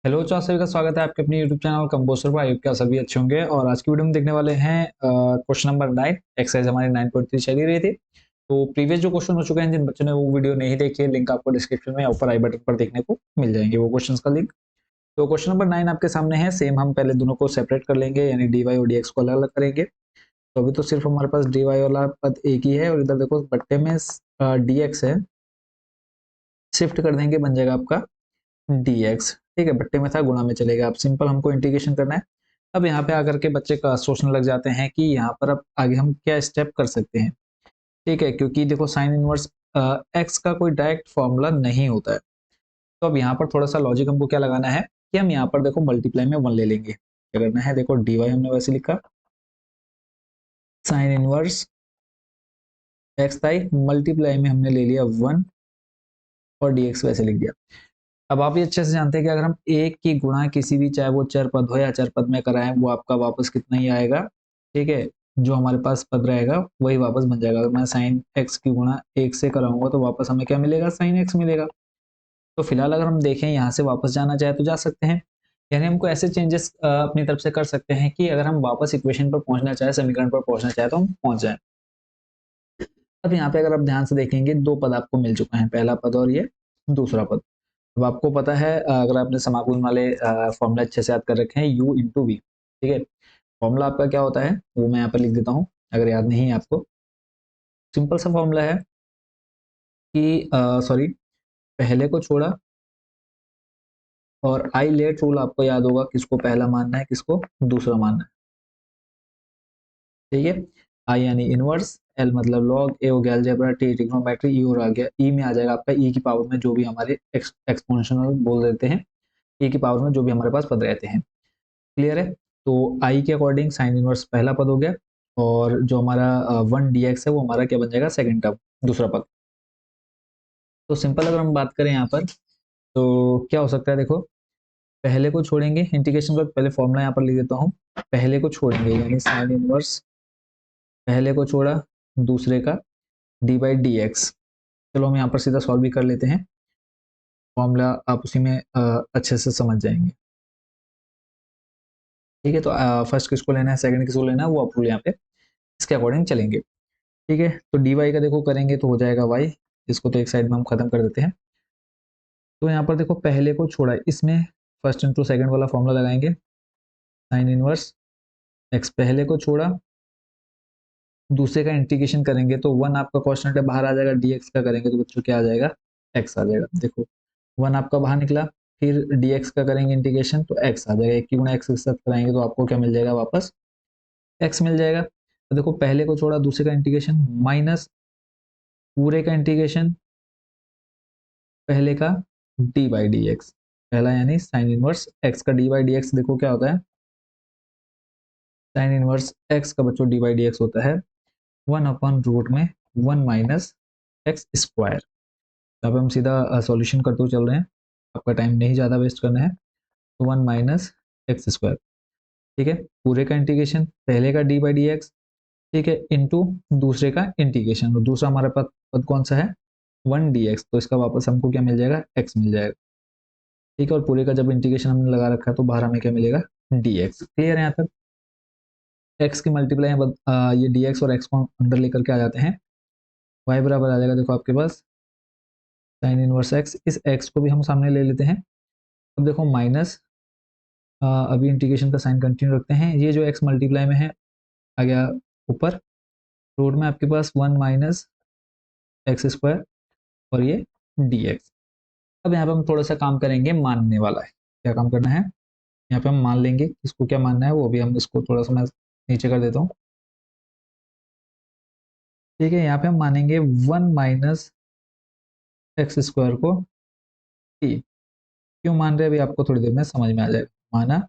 Hello चार सभी का स्वागत है आपके अपने यूट्यूब चैनल कंपोस्टर पर। आयुब क्या सभी अच्छे होंगे। और आज की वीडियो में देखने वाले हैं क्वेश्चन नंबर 9। एक्सरसाइज हमारी 9.3 चली रही थी। तो प्रीवियस जो क्वेश्चन हो चुके हैं, जिन बच्चों ने वो वीडियो नहीं देखी है, लिंक आपको डिस्क्रिप्शन में या ऊपर आई बटन पर देखने को मिल जाएंगे वो क्वेश्चन का लिंक। तो क्वेश्चन नंबर 9 आपके सामने है। सेम हम पहले दोनों को सेपरेट कर लेंगे, यानी डी वाई और डी एक्स को अलग अलग करेंगे। तो अभी तो सिर्फ हमारे पास डी वाई वाला पद एक ही है, और इधर देखो बट्टे में डी एक्स है, शिफ्ट कर देंगे, बन जाएगा आपका dx। ठीक है, बट्टे में था, गुणा में चलेगा। अब सिंपल हमको इंटीग्रेशन करना है। अब यहाँ पे आकर के बच्चे का सोचने लग जाते हैं कि यहाँ पर अब आगे हम क्या स्टेप कर सकते हैं। ठीक है, क्योंकि देखो साइन इनवर्स एक्स का कोई डायरेक्ट फॉर्मूला नहीं होता है। तो अब यहाँ पर थोड़ा सा लॉजिक हमको क्या लगाना है कि हम यहाँ पर देखो मल्टीप्लाई में वन ले लेंगे। क्या करना है, देखो डी वाई हमने वैसे लिखा, साइन इनवर्स एक्स था, मल्टीप्लाई में हमने ले लिया वन, और डी एक्स वैसे लिख दिया। अब आप ये अच्छे से जानते हैं कि अगर हम एक की गुणा किसी भी, चाहे वो चर पद हो या चर पद में कराएं, वो आपका वापस कितना ही आएगा। ठीक है, जो हमारे पास पद रहेगा वही वापस बन जाएगा। अगर मैं साइन एक्स की गुणा एक से कराऊंगा तो वापस हमें क्या मिलेगा, साइन एक्स मिलेगा। तो फिलहाल अगर हम देखें यहाँ से वापस जाना चाहे तो जा सकते हैं। यानी हमको ऐसे चेंजेस अपनी तरफ से कर सकते हैं कि अगर हम वापस इक्वेशन पर पहुंचना चाहे, समीकरण पर पहुंचना चाहे, तो हम पहुंच जाए। अब यहाँ पे अगर आप ध्यान से देखेंगे, दो पद आपको मिल चुके हैं, पहला पद और ये दूसरा पद। अब आपको पता है, अगर आपने समाकलन वाले फॉर्मूला अच्छे से याद कर रखे हैं, u इंटू वी। ठीक है, फॉर्मूला आपका क्या होता है वो मैं यहाँ पर लिख देता हूँ, अगर याद नहीं है आपको। सिंपल सा फॉर्मूला है कि सॉरी, पहले को छोड़ा, और आई लेट रूल आपको याद होगा, किसको पहला मानना है, किसको दूसरा मानना है। ठीक है, आई यानी इनवर्स, एल मतलब लॉग, ए हो गया अलजेब्रा, टी ट्रिग्नोमेट्री, ई और आ गया, ई में आ जाएगा आपका ई की पावर में जो भी हमारे एक्सपोनेंशियल बोल देते हैं, ई की पावर में जो भी हमारे पास पद रहते हैं। क्लियर है। तो आई के अकॉर्डिंग साइन इनवर्स पहला पद हो गया, और जो हमारा वन डी एक्स है वो हमारा क्या बन जाएगा, सेकंड टर्म, दूसरा पद। तो सिंपल अगर हम बात करें यहाँ पर, तो क्या हो सकता है, देखो पहले को छोड़ेंगे, इंटीग्रेशन का पहले फॉर्मूला यहाँ पर लिख देता हूँ। पहले को छोड़ेंगे यानी साइन इनवर्स, पहले को छोड़ा, दूसरे का डी बाई डी एक्स। चलो हम यहाँ पर सीधा सॉल्व भी कर लेते हैं, फॉर्मूला आप उसी में अच्छे से समझ जाएंगे। ठीक है, तो फर्स्ट किसको लेना है, सेकंड किसको लेना है, वो आप यहाँ पे इसके अकॉर्डिंग चलेंगे। ठीक है, तो डी वाई का देखो करेंगे तो हो जाएगा वाई, इसको तो एक साइड में हम खत्म कर देते हैं। तो यहाँ पर देखो पहले को छोड़ा, इसमें फर्स्ट इंटू सेकंड वाला फॉर्मूला लगाएंगे, साइन इनवर्स एक्स, पहले को छोड़ा, दूसरे का इंटीग्रेशन करेंगे तो वन आपका कॉन्स्टेंट है, बाहर आ जाएगा, डी एक्स का करेंगे तो बच्चों क्या आ जाएगा, एक्स आ जाएगा। देखो वन आपका बाहर निकला, फिर डी एक्स का करेंगे इंटीग्रेशन तो एक्स आ जाएगा, एक की गुणा एक्स के साथ कराएंगे तो आपको क्या मिल जाएगा, वापस एक्स मिल जाएगा। तो देखो पहले को छोड़ा, दूसरे का इंटीग्रेशन, माइनस पूरे का इंटीग्रेशन, पहले का डी बाई डी एक्स, पहला यानी साइन इनवर्स एक्स का डी बाई डी एक्स, देखो क्या होता है, साइन इनवर्स एक्स का बच्चों डी बाई डी एक्स होता है वन अपॉन रूट में वन माइनस एक्स स्क्वायर। यहाँ पे हम सीधा सॉल्यूशन करते हुए चल रहे हैं, आपका टाइम नहीं ज़्यादा वेस्ट करना है। तो वन माइनस एक्स स्क्वायर, ठीक है, पूरे का इंटीग्रेशन, पहले का डी बाई डी एक्स, ठीक है, इंटू दूसरे का इंटीग्रेशन, और दूसरा हमारे पास पद कौन सा है, वन डी एक्स, तो इसका वापस हमको क्या मिल जाएगा, एक्स मिल जाएगा। ठीक है, और पूरे का जब इंटीग्रेशन हमने लगा रखा है तो बाहर हमें क्या मिलेगा, डी एक्स। क्लियर है यहाँ तक। एक्स की मल्टीप्लाई ये डी एक्स और एक्स को अंदर लेकर के आ जाते हैं, वाई बराबर आ जाएगा देखो आपके पास साइन इनवर्स एक्स, इस एक्स को भी हम सामने ले लेते हैं। अब देखो माइनस, अभी इंटीग्रेशन का साइन कंटिन्यू रखते हैं, ये जो एक्स मल्टीप्लाई में है आ गया ऊपर, रूट में आपके पास वन माइनस एक्स स्क्वायर, और ये डी एक्स। अब यहाँ पे हम थोड़ा सा काम करेंगे, मानने वाला है, क्या काम करना है, यहाँ पे हम मान लेंगे, इसको क्या मानना है वो भी हम इसको थोड़ा सा मैं नीचे कर देता हूँ। ठीक है, यहाँ पे हम मानेंगे वन माइनस एक्स स्क्वायर को टी। क्यों मान रहे हैं अभी आपको थोड़ी देर में समझ में आ जाएगा। माना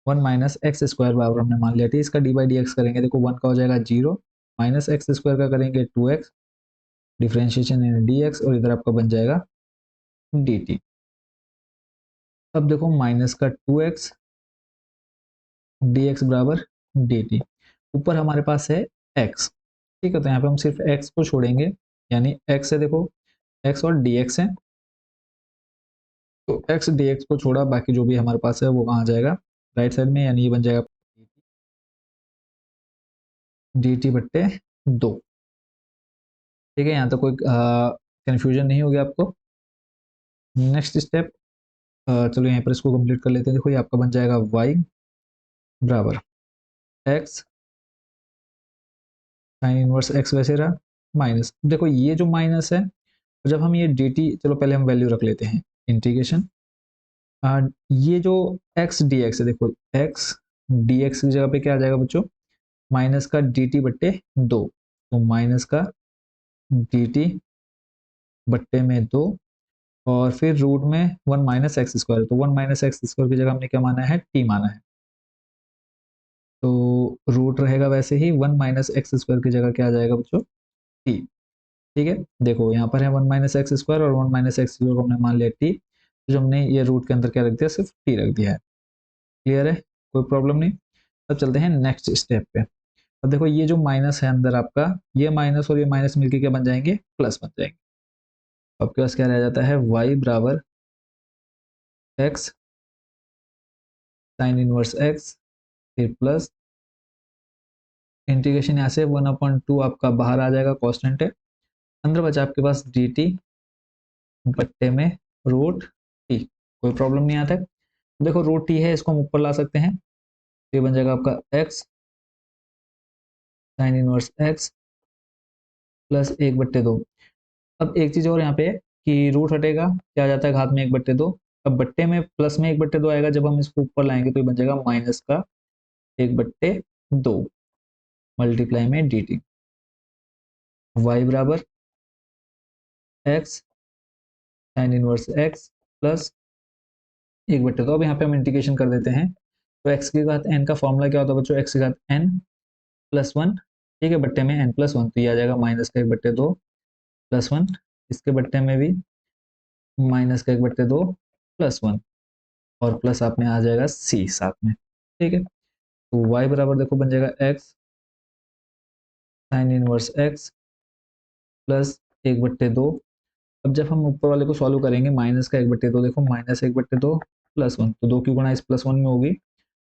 वन माइनस एक्स स्क्वायर बराबर हमने मान लिया टी, इसका डी बाई डी एक्स करेंगे, देखो वन का हो जाएगा जीरो, माइनस एक्स स्क्वायर का करेंगे two x, differentiation in d x, और इधर आपका बन जाएगा डी टी। अब देखो माइनस का टू एक्स डी एक्स बराबर डी टी, ऊपर हमारे पास है एक्स। ठीक है, तो यहाँ पे हम सिर्फ एक्स को छोड़ेंगे, यानी एक्स है, देखो एक्स और डी एक्स है, तो एक्स डी एक्स को छोड़ा बाकी जो भी हमारे पास है वो कहाँ जाएगा, राइट साइड में, यानी ये बन जाएगा डी टी बट्टे 2। ठीक है, यहाँ तो कोई कंफ्यूजन नहीं हो गया आपको। नेक्स्ट स्टेप, चलो यहाँ पर इसको कंप्लीट कर लेते हैं। देखो ये आपका बन जाएगा y बराबर x साइन इनवर्स x वैसे रहा, माइनस, देखो ये जो माइनस है, जब हम ये dt, चलो पहले हम वैल्यू रख लेते हैं, इंटीग्रेशन ये जो x dx है, देखो x dx की जगह पे क्या आ जाएगा बच्चों, माइनस का dt बट्टे 2, तो माइनस का dt बट्टे में 2, और फिर रूट में 1 माइनस एक्स स्क्वायर, तो 1 माइनस एक्स स्क्वायर की जगह हमने क्या माना है, t माना है, तो रूट रहेगा वैसे ही 1 माइनस एक्स स्क्वायर की जगह क्या आ जाएगा बच्चों, t। ठीक है, देखो यहाँ पर है 1 माइनस एक्स स्क्वायर और 1 माइनस एक्स स्क्वायर को हमने मान लिया t, तो जो हमने ये रूट के अंदर क्या रख दिया, सिर्फ t रख दिया है। क्लियर है, कोई प्रॉब्लम नहीं। अब चलते हैं नेक्स्ट स्टेप पे। अब देखो ये जो माइनस है अंदर आपका, ये माइनस और ये माइनस मिलके क्या बन जाएंगे, प्लस बन जाएंगे। आपके पास क्या रह जाता है, y बराबर x साइन इनवर्स x, फिर प्लस इंटीग्रेशन यहाँ से 1/2 आपका बाहर आ जाएगा, कांस्टेंट है, अंदर बचा आपके पास dt बट्टे में रूट t। कोई प्रॉब्लम नहीं आता है। देखो रूट t है, इसको हम ऊपर ला सकते हैं, ये बन जाएगा आपका x sine inverse x plus 1/2। अब एक चीज और यहाँ पे कि रूट हटेगा, क्या आ जाता है घात में 1/2, अब बट्टे में प्लस में 1/2 आएगा, जब हम इसको ऊपर लाएंगे तो ये बन जाएगा माइनस का 1/2 मल्टीप्लाई में डी टी, वाई बराबर x sine inverse x plus 1/2। अब यहाँ पे हम इंटीग्रेशन कर देते हैं, तो एक्स की घात एन का फॉर्मूला क्या होता है बच्चों, एक्स की घात एन प्लस वन, ठीक है, बट्टे में एन प्लस वन, तो ये आ जाएगा माइनस का 1/2 प्लस वन, इसके बट्टे में भी माइनस का 1/2 प्लस वन, और प्लस आप में आ जाएगा सी साथ में। ठीक है, तो y बराबर देखो बन जाएगा x sine inverse x plus 1/2। अब जब हम ऊपर वाले को सॉल्व करेंगे, माइनस का 1/2, देखो माइनस 1/2 प्लस वन, तो 2 की गुणा इस प्लस वन में होगी,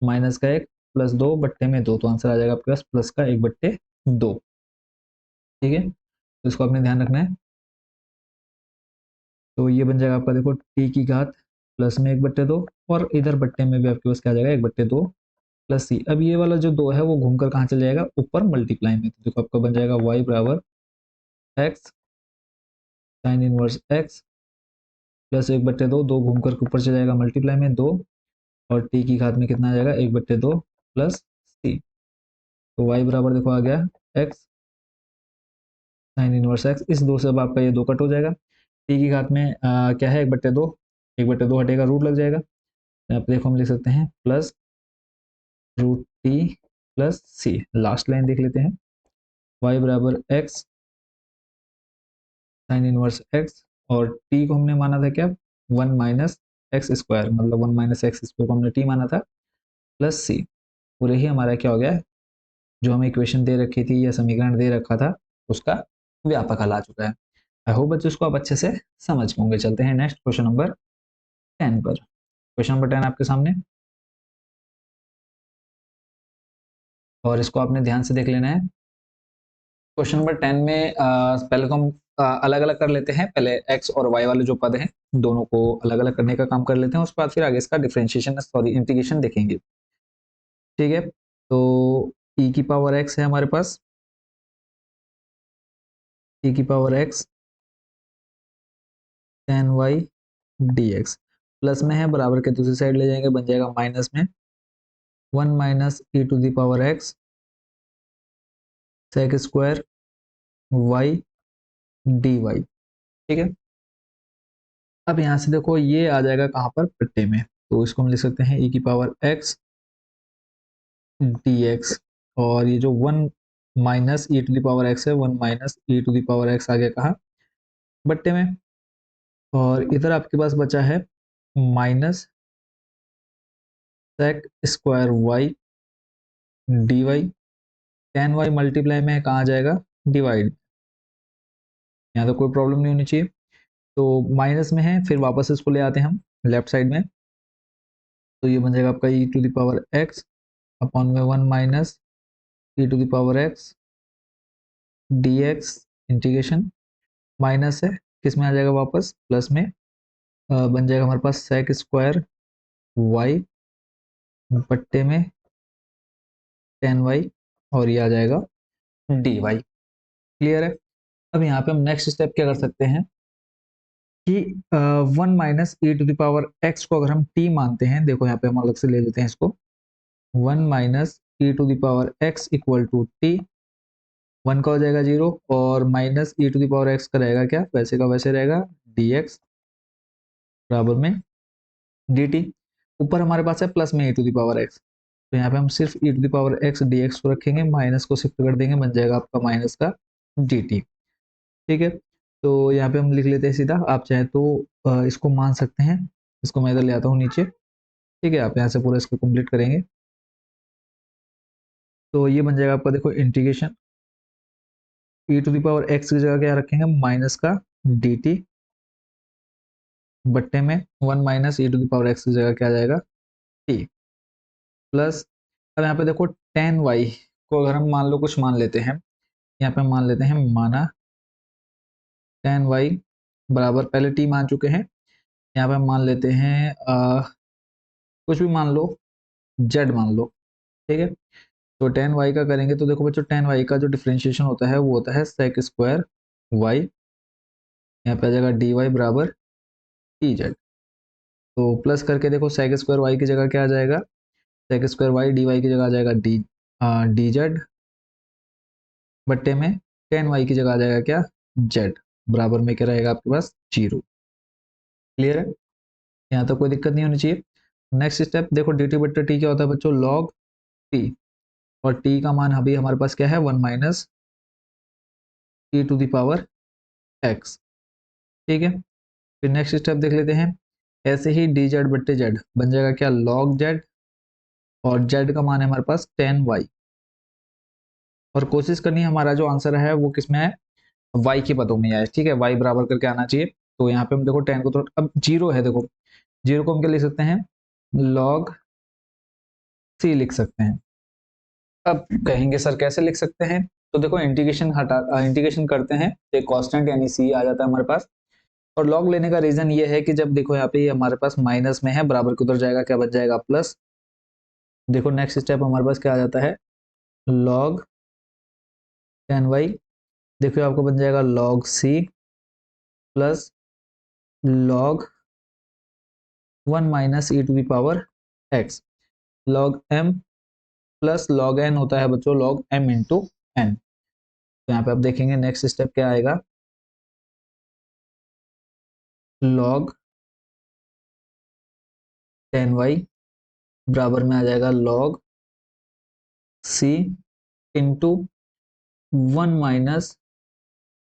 माइनस का 1 प्लस 2 बट्टे में 2, तो आंसर आ जाएगा आपके पास प्लस का 1/2। ठीक है, तो इसको आपने ध्यान रखना है। तो ये बन जाएगा आपका, देखो t की घात प्लस में 1/2, और इधर बट्टे में भी आपके पास क्या आ जाएगा 1/2 प्लस सी। अब ये वाला जो 2 है वो घूमकर कहाँ चल जाएगा, ऊपर मल्टीप्लाई में, तो देखो आपका बन जाएगा y बराबर x sine inverse x plus 1/2, 2 घूमकर ऊपर चल जाएगा मल्टीप्लाई में 2, और टी की घात में कितना आ जाएगा 1/2 प्लस सी। तो y बराबर देखो आ गया एक्स साइन इनवर्स एक्स, इस दो से अब आपका ये 2 कट हो जाएगा, टी की घात में क्या है 1/2, 1/2 हटेगा, रूट लग जाएगा, यहाँ पे देखो हम लिख सकते हैं प्लस रूट टी प्लस सी। लास्ट लाइन देख लेते हैं, y बराबर एक्स साइन इनवर्स एक्स, और टी को हमने माना था क्या, 1 माइनस एक्स स्क्वायर, मतलब 1 माइनस एक्स स्क्वायर को हमने टी माना था, प्लस सी। पूरे ही हमारा क्या हो गया, जो हमें इक्वेशन दे रखी थी या समीकरण दे रखा था उसका व्यापक हल आ चुका है। आई होप बच्चों इसको आप अच्छे से समझ होंगे। चलते हैं नेक्स्ट क्वेश्चन नंबर 10 पर। क्वेश्चन नंबर 10 आपके सामने, और इसको आपने ध्यान से देख लेना है। क्वेश्चन नंबर 10 में पहले तो हम अलग अलग कर लेते हैं, पहले एक्स और वाई वाले जो पद हैं दोनों को अलग अलग करने का काम कर लेते हैं, उसके बाद फिर आगे इसका डिफ्रेंशिएशन सॉरी इंटीग्रेशन देखेंगे। ठीक है, तो e की पावर x है हमारे पास, e की power x tan y dx, plus में है, बराबर के दूसरी साइड ले जाएंगे, बन जाएगा माइनस में 1 minus e to the power x sec square y dy। ठीक है, अब यहाँ से देखो ये आ जाएगा कहाँ पर, पट्टे में, तो इसको हम लिख सकते हैं e की पावर x dx, और ये जो 1 minus e to the power x है, 1 minus e to the power x आ गया कहाँ, बट्टे में, और इधर आपके पास बचा है minus sec square y d y, tan y multiply में कहाँ जाएगा, डिवाइड, यहाँ तो कोई प्रॉब्लम नहीं होनी चाहिए। तो माइनस में है, फिर वापस इसको ले आते हैं हम, लेफ्ट साइड में, तो ये बन जाएगा आपका e to the power x upon में 1 minus e to the power x d x integration, minus है किस में आ जाएगा वापस प्लस में, बन जाएगा हमारे पास सेक स्क्वायर वाई बट्टे में 10y और ये आ जाएगा dy। क्लियर है। अब यहाँ पे हम नेक्स्ट स्टेप क्या कर सकते हैं कि 1 minus e to the power x को अगर हम t मानते हैं, देखो यहाँ पे हम अलग से ले लेते हैं इसको, 1 minus e to the power x equal to t, 1 का हो जाएगा 0 और minus e to the power x का रहेगा क्या, वैसे का वैसे रहेगा dx बराबर में dt। ऊपर हमारे पास है प्लस में e to the power x, तो यहाँ पे हम सिर्फ e to the power x d x को रखेंगे, माइनस को शिफ्ट कर देंगे, बन जाएगा आपका माइनस का डी टी। ठीक है, तो यहाँ पे हम लिख लेते हैं सीधा, आप चाहे तो इसको मान सकते हैं, इसको मैं इधर ले आता हूँ नीचे। ठीक है, आप यहाँ से पूरा इसको कंप्लीट करेंगे, तो ये बन जाएगा आपका, देखो integration e to the power x की जगह क्या रखेंगे, माइनस का डी टी बट्टे में 1 minus e to the power x की जगह क्या आ जाएगा टी, प्लस अब यहाँ पे देखो टेन वाई को अगर हम मान लो कुछ मान लेते हैं, यहाँ पे मान लेते हैं माना टेन वाई बराबर, पहले टी मान चुके हैं, यहाँ पे हम मान लेते हैं कुछ भी मान लो, जेड मान लो। ठीक है, तो टेन वाई का करेंगे तो देखो बच्चों टेन वाई का जो डिफ्रेंशिएशन होता है वो होता है सेक स्क्वायर वाई, यहाँ पे आ जाएगा डी वाई बराबर टी जेड। तो प्लस करके देखो सेक स्क्वायर वाई की जगह क्या आ जाएगा, sec square y d y की जगह आ जाएगा डी जेड बट्टे में टेन वाई की जगह आ जाएगा क्या जेड, बराबर में क्या रहेगा आपके पास 0। क्लियर है, यहाँ तो कोई दिक्कत नहीं होनी चाहिए। नेक्स्ट स्टेप देखो डी टी बट्टे टी क्या होता है बच्चों, लॉग टी, और टी का मान अभी हमारे पास क्या है 1 minus e to the power x. ठीक है, फिर नेक्स्ट स्टेप देख लेते हैं, ऐसे ही डी जेड बट्टे जेड बन जाएगा क्या लॉग जेड, और जेड का मान है हमारे पास 10y, और कोशिश करनी है हमारा जो आंसर है वो किसमें है, y के पदों में आए। ठीक है, y बराबर करके आना चाहिए, तो यहाँ पे हम देखो 10 को तो अब 0 है, देखो 0 को हम क्या लिख सकते हैं log c लिख सकते हैं। अब कहेंगे सर कैसे लिख सकते हैं, तो देखो इंटीग्रेशन करते हैं, एक कांस्टेंट यानी c आ जाता है हमारे पास, और लॉग लेने का रीजन ये है कि जब देखो यहाँ पे हमारे पास माइनस में है, बराबर के उधर जाएगा क्या बच जाएगा प्लस। देखो नेक्स्ट स्टेप हमारे पास क्या आ जाता है log 10y, देखो आपको बन जाएगा log c plus log 1 minus e to the power x, log m plus log n होता है बच्चों log m इंटू n। तो यहाँ पे आप देखेंगे नेक्स्ट स्टेप क्या आएगा, log 10y बराबर में आ जाएगा log c into 1 minus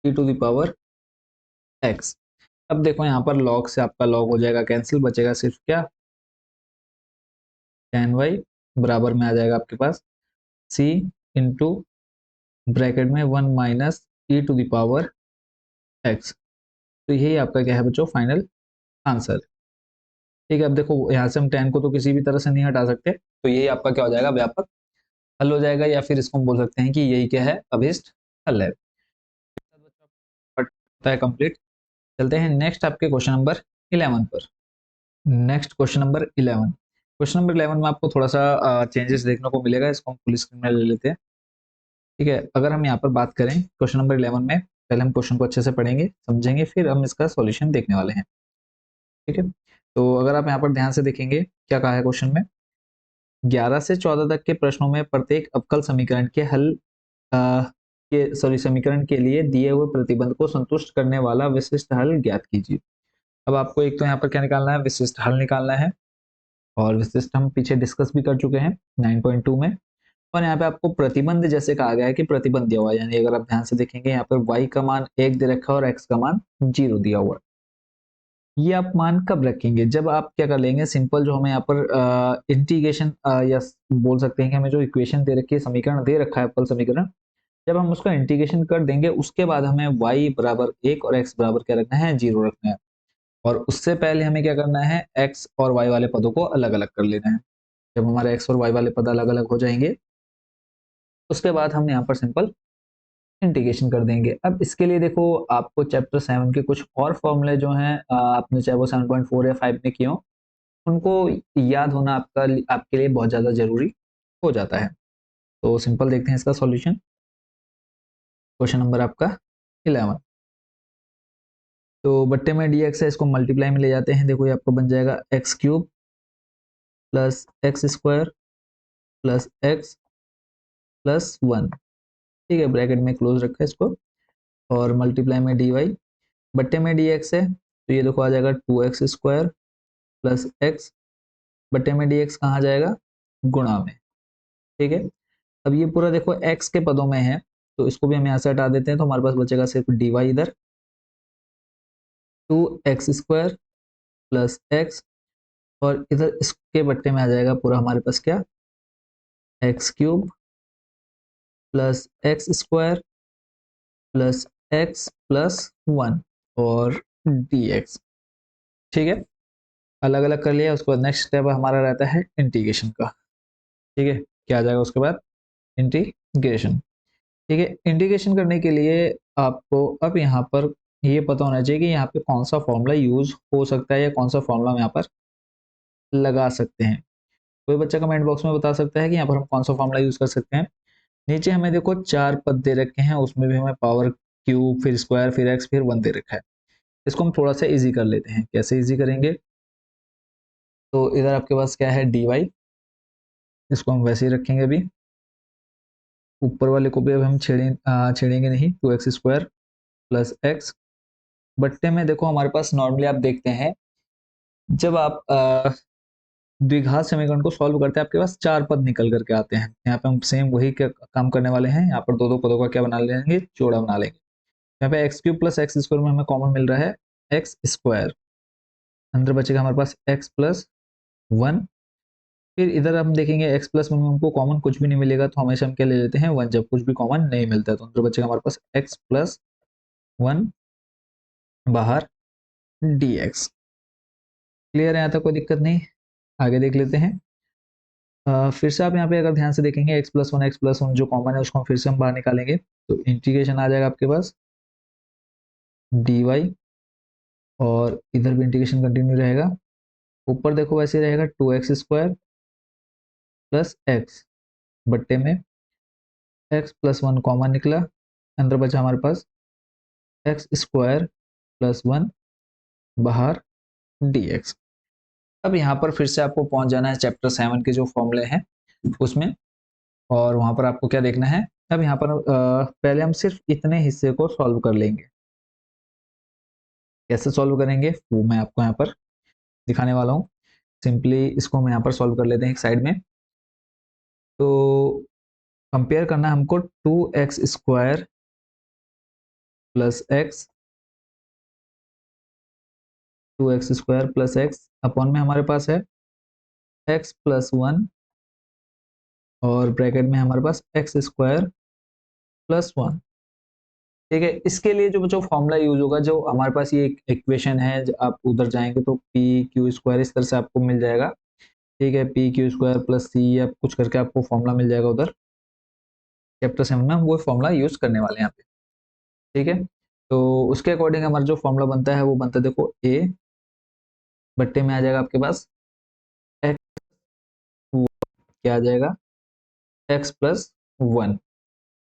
e to the power x. अब देखो यहाँ पर log से आपका log हो जाएगा कैंसिल, बचेगा सिर्फ क्या 10y बराबर में आ जाएगा आपके पास c इंटू ब्रैकेट में 1 minus e to the power x. तो यही आपका क्या है बच्चों फाइनल आंसर। ठीक है, अब देखो यहाँ से हम 10 को तो किसी भी तरह से नहीं हटा सकते, तो यही आपका क्या हो जाएगा व्यापक हल हो जाएगा, या फिर इसको हम बोल सकते हैं कि यही क्या है अभिष्ट हल है। होता है कंप्लीट। चलते हैं नेक्स्ट आपके क्वेश्चन नंबर 11 पर। Next question number 11, question number 11 में आपको थोड़ा सा चेंजेस देखने को मिलेगा, इसको हम फुल स्क्रीन में ले लेते हैं। ठीक है, अगर हम यहाँ पर बात करें क्वेश्चन नंबर 11 में, पहले हम क्वेश्चन को अच्छे से पढ़ेंगे समझेंगे, फिर हम इसका सॉल्यूशन देखने वाले हैं। ठीक है, तो अगर आप यहाँ पर ध्यान से देखेंगे क्या कहा है क्वेश्चन में, 11 से 14 तक के प्रश्नों में प्रत्येक अवकल समीकरण के हल समीकरण के लिए दिए हुए प्रतिबंध को संतुष्ट करने वाला विशिष्ट हल ज्ञात कीजिए। अब आपको एक तो यहाँ पर क्या निकालना है, विशिष्ट हल निकालना है, और विशिष्ट हम पीछे डिस्कस भी कर चुके हैं 9.2 में। और यहाँ पे आपको प्रतिबंध जैसे कहा गया है कि प्रतिबंध दिया हुआ है, यानी अगर आप ध्यान से देखेंगे यहाँ पर y का मान 1 दे रखा है और x का मान 0 दिया हुआ है। ये आप मान कब रखेंगे, जब आप क्या कर लेंगे सिंपल, जो हमें यहाँ पर इंटीग्रेशन या बोल सकते हैं कि हमें जो इक्वेशन दे रखी है, समीकरण दे रखा है अवकल समीकरण, जब हम उसका इंटीग्रेशन कर देंगे उसके बाद हमें y बराबर 1 और x बराबर क्या रखना है 0 रखना है। और उससे पहले हमें क्या करना है, एक्स और वाई वाले पदों को अलग अलग कर लेना है। जब हमारे एक्स और वाई वाले पद अलग अलग हो जाएंगे उसके बाद हम यहाँ पर सिंपल इंटीग्रेशन कर देंगे। अब इसके लिए देखो आपको चैप्टर 7 के कुछ और फॉर्मूले जो हैं आपने चाहे वो 7.4 या 5 में किए हो उनको याद होना आपके लिए बहुत ज़्यादा जरूरी हो जाता है। तो सिंपल देखते हैं इसका सॉल्यूशन। क्वेश्चन नंबर आपका 11। तो बट्टे में डी एक्स है, इसको मल्टीप्लाई में ले जाते हैं। देखो ये आपको बन जाएगा x cube plus x square plus x plus one. ठीक है, ब्रैकेट में क्लोज रखा है इसको। और मल्टीप्लाई में डी वाई, बट्टे में डी एक्स है तो ये देखो आ जाएगा 2x² प्लस एक्स, बट्टे में डी एक्स कहाँ जाएगा, गुणा में। ठीक है, अब ये पूरा देखो x के पदों में है तो इसको भी हम यहाँ से हटा देते हैं, तो हमारे पास बचेगा सिर्फ डी वाई इधर 2x² प्लस एक्स, और इधर इसके बट्टे में आ जाएगा पूरा हमारे पास क्या, x cube plus x square plus x plus one और डी एक्स। ठीक है, अलग अलग कर लिया। उसके बाद नेक्स्ट स्टेप हमारा रहता है इंटीग्रेशन का। ठीक है, क्या आ जाएगा उसके बाद, इंटीग्रेशन। ठीक है, इंटीग्रेशन करने के लिए आपको अब यहाँ पर ये पता होना चाहिए कि यहाँ पे कौन सा फॉर्मूला यूज हो सकता है या कौन सा फॉर्मूला हम यहाँ पर लगा सकते हैं। कोई बच्चा कमेंट बॉक्स में बता सकता है कि यहाँ पर हम कौन सा फॉर्मूला यूज कर सकते हैं। नीचे हमें देखो 4 पद दे रखे हैं, उसमें भी हमें पावर क्यूब फिर स्क्वायर फिर एक्स फिर वन दे रखा है। इसको हम थोड़ा सा इजी कर लेते हैं। कैसे इजी करेंगे, तो इधर आपके पास क्या है डी वाई, इसको हम वैसे ही रखेंगे। अभी ऊपर वाले को भी अब हम छेड़ेंगे नहीं, 2x² प्लस एक्स। बट्टे में देखो हमारे पास नॉर्मली आप देखते हैं जब आप द्विघात समीकरण को सॉल्व करते हैं आपके पास 4 पद निकल करके आते हैं। यहाँ पे हम सेम वही काम करने वाले हैं। यहाँ पर दो दो पदों का क्या बना लेंगे, जोड़ा बना लेंगे। यहाँ पे x cube plus x square में हमें कॉमन मिल रहा है एक्स स्क्वायर, अंदर बचेगा हमारे पास एक्स प्लस वन। फिर इधर हम देखेंगे एक्स प्लस वन में हमको कॉमन कुछ भी नहीं मिलेगा, तो हमेशा हम क्या ले लेते हैं वन। जब कुछ भी कॉमन नहीं मिलता है तो अंदर बचेगा हमारे पास एक्स प्लस वन, बाहर डी एक्स। क्लियर है, यहाँ तक कोई दिक्कत नहीं। आगे देख लेते हैं। फिर से आप यहाँ पे अगर ध्यान से देखेंगे एक्स प्लस वन जो कॉमन है उसको फिर से हम बाहर निकालेंगे, तो इंटीग्रेशन आ जाएगा आपके पास डी वाई, और इधर भी इंटीग्रेशन कंटिन्यू रहेगा। ऊपर देखो वैसे रहेगा 2x² प्लस एक्स, बट्टे में एक्स प्लस वन कॉमन निकला, अंदर बचा हमारे पास एक्स स्क्वायर प्लस वन, बाहर डी एक्स। अब यहाँ पर फिर से आपको पहुंच जाना है चैप्टर 7 के जो फॉर्मूले हैं उसमें, और वहां पर आपको क्या देखना है। अब यहाँ पर पहले हम सिर्फ इतने हिस्से को सॉल्व कर लेंगे। कैसे सॉल्व करेंगे वो मैं आपको यहाँ पर दिखाने वाला हूँ। सिंपली इसको हम यहाँ पर सॉल्व कर लेते हैं एक साइड में। तो कंपेयर करना है हमको 2x² plus x, 2x² plus x upon में हमारे पास है एक्स प्लस वन, और ब्रैकेट में हमारे पास एक्स स्क्वायर प्लस वन। ठीक है, इसके लिए जो जो फॉर्मूला यूज होगा, जो हमारे पास ये इक्वेशन है, आप उधर जाएंगे तो पी क्यू स्क्वायर इस तरह से आपको मिल जाएगा। ठीक है, पी क्यू स्क्वायर प्लस सी या कुछ करके आपको फॉर्मूला मिल जाएगा उधर। चैप्टर 7 में हम वो फॉर्मूला यूज करने वाले हैं यहाँ पे। ठीक है, तो उसके अकॉर्डिंग हमारा जो फॉर्मूला बनता है वो बनता है देखो ए, बट्टे में आ जाएगा आपके पास एक्स, क्या आ जाएगा एक्स प्लस वन,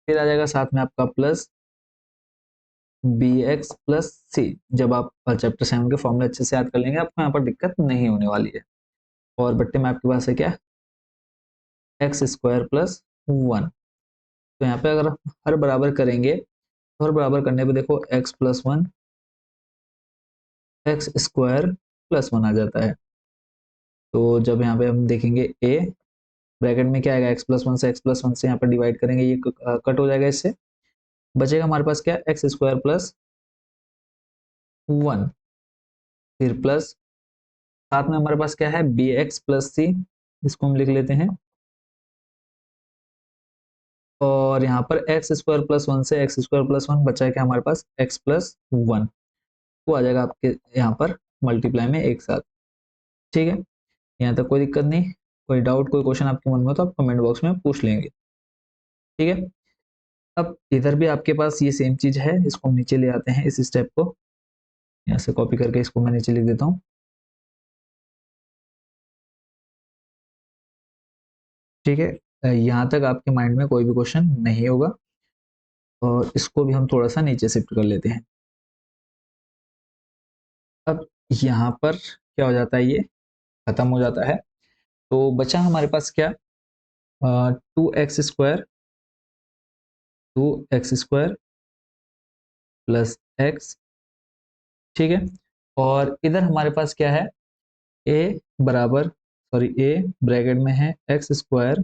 फिर आ जाएगा साथ में आपका प्लस बी एक्स प्लस सी। जब आप चैप्टर 7 के फॉर्मूले अच्छे से याद कर लेंगे आपको यहाँ पर दिक्कत नहीं होने वाली है। और बट्टे में आपके पास है क्या, एक्स स्क्वायर प्लस वन। तो यहाँ पे अगर आप हर बराबर करेंगे तो हर बराबर करने पे देखो x plus one, x square plus one आ जाता है। तो जब यहाँ पे हम देखेंगे ए, ब्रैकेट में क्या आएगा, एक्स प्लस वन से एक्स प्लस वन से यहाँ पर डिवाइड करेंगे, ये कट हो जाएगा। इससे बचेगा हमारे पास क्या, एक्स स्क्वायर प्लस वन, फिर प्लस साथ में हमारे पास क्या है बी एक्स प्लस सी, इसको हम लिख लेते हैं। और यहाँ पर एक्स स्क्वायर प्लस वन से एक्स स्क्वायर प्लस वन बचा है क्या हमारे पास एक्स प्लस वन, वो आ जाएगा आपके यहाँ पर मल्टीप्लाई में एक साथ। ठीक है, यहाँ तक कोई दिक्कत नहीं। कोई डाउट, कोई क्वेश्चन आपके मन में तो आप कमेंट बॉक्स में पूछ लेंगे। ठीक है, अब इधर भी आपके पास ये सेम चीज है, इसको हम नीचे ले आते हैं। इस स्टेप को यहाँ से कॉपी करके इसको मैं नीचे लिख देता हूँ। ठीक है, यहाँ तक आपके माइंड में कोई भी क्वेश्चन नहीं होगा, और इसको भी हम थोड़ा सा नीचे शिफ्ट कर लेते हैं। अब यहाँ पर क्या हो जाता है, ये खत्म हो जाता है। तो बचा हमारे पास क्या, 2x² 2x² प्लस एक्स। ठीक है, और इधर हमारे पास क्या है, a बराबर, सॉरी a ब्रैकेट में है x²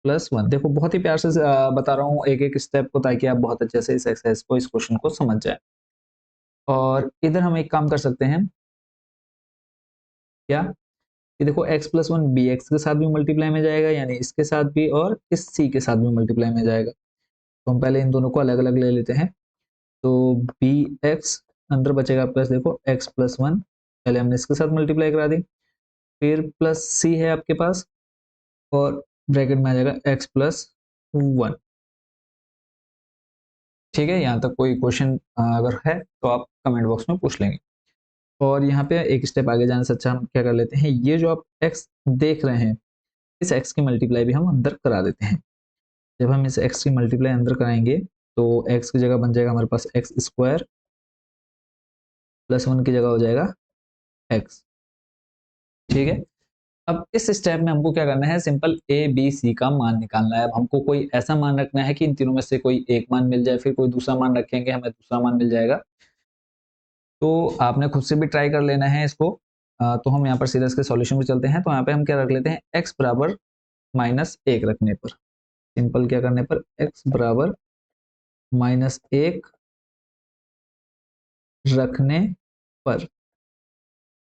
प्लस 1। देखो बहुत ही प्यार से बता रहा हूँ एक एक स्टेप को, ताकि आप बहुत अच्छे से इस एक्सरसाइज को, इस क्वेश्चन को समझ जाए। और इधर हम एक काम कर सकते हैं, क्या, ये देखो x+1 bx के साथ भी मल्टीप्लाई में जाएगा, यानी इसके साथ भी और इस c के साथ भी मल्टीप्लाई में जाएगा। तो हम पहले इन दोनों को अलग अलग ले लेते हैं। तो bx अंदर बचेगा आपके पास, देखो x+1, पहले हमने इसके साथ मल्टीप्लाई करा दी, फिर प्लस c है आपके पास, और ब्रैकेट में आ जाएगा x+1। ठीक है, यहाँ तक कोई क्वेश्चन अगर है तो आप कमेंट बॉक्स में पूछ लेंगे। और यहाँ पे एक स्टेप आगे जाने से अच्छा हम क्या कर लेते हैं, ये जो आप x देख रहे हैं, इस x की मल्टीप्लाई भी हम अंदर करा देते हैं। जब हम इस x की मल्टीप्लाई अंदर कराएंगे तो x की जगह बन जाएगा हमारे पास x² प्लस 1 की जगह हो जाएगा x। ठीक है, अब इस स्टेप में हमको क्या करना है, सिंपल a b c का मान निकालना है। अब हमको कोई ऐसा मान रखना है कि इन तीनों में से कोई एक मान मिल जाए, फिर कोई दूसरा मान रखेंगे, हमें दूसरा मान मिल जाएगा। तो आपने खुद से भी ट्राई कर लेना है इसको। तो हम यहाँ पर सीधा इसके सॉल्यूशन पे चलते हैं। तो यहाँ पे हम क्या रख लेते हैं, x बराबर -1 रखने पर, सिंपल क्या करने पर, x बराबर -1 रखने पर,